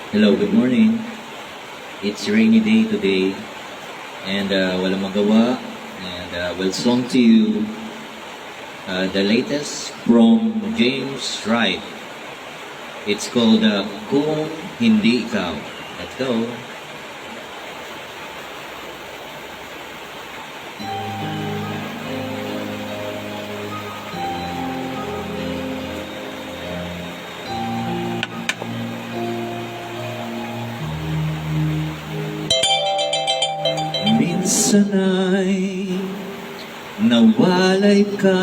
Hello, good morning. It's rainy day today and walang magawa and we'll song to you the latest from James Wright. It's called Kung Hindi Ikaw. Let's go. Minsan ay nawalay ka,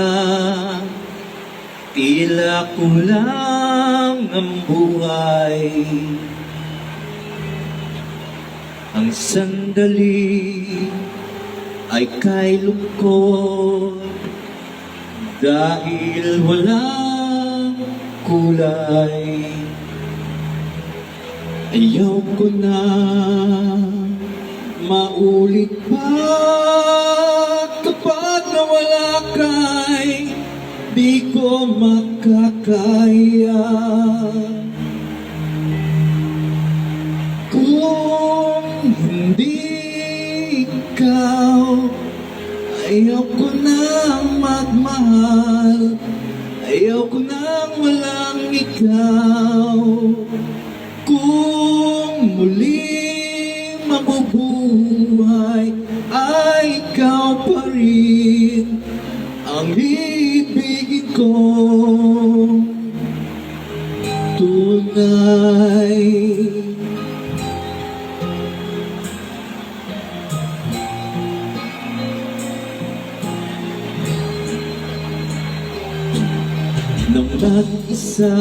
tila kulang ang buhay. Ang sandali ay kay lungkot dahil walang kulay. Ayaw ko na maulit pa kapag nawala ka'y di ko makakaya. Kung hindi ikaw, ayaw ko nang magmahal, ayaw ko nang walang ikaw. Kung muling mabubuhay ay ikaw pa rin ang ibigin ko tunay. Nang mag-isa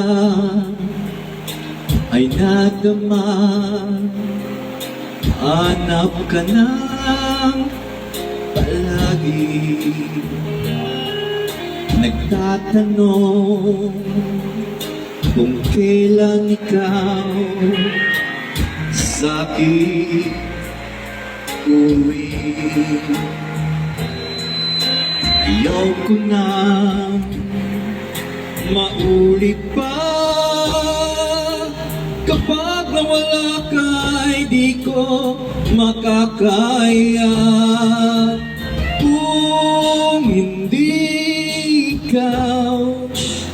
ay nadama, hanap ka ng palagi. Nagtatanong kung kailan ikaw sa'kin uwi. Ayaw ko na maulit pa kapag nawala ka'y di ko makakaya. Kung hindi ikaw,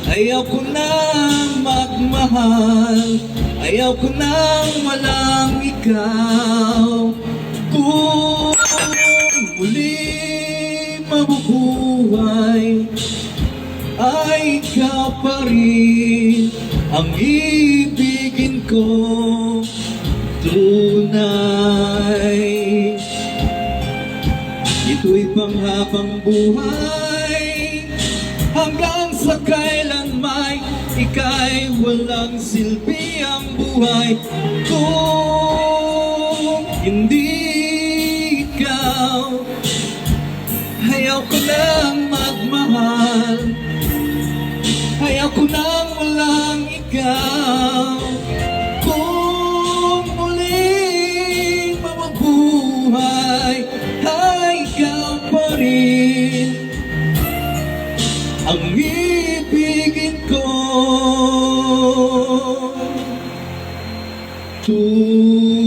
ayaw ko nang magmahal, ayaw ko nang walang ikaw. Kung muli mabubuhay ay ikaw pa rin ang ibigin ko tunay. Ito'y panghabang buhay, hanggang sa kailan may ika'y walang silbi ang buhay. Kung hindi ikaw, ayaw ko nang magmahal, ayaw ko nang walang ikaw. Kung muling mabubuhay ay ikaw pa rin ang ibigin ko tunay.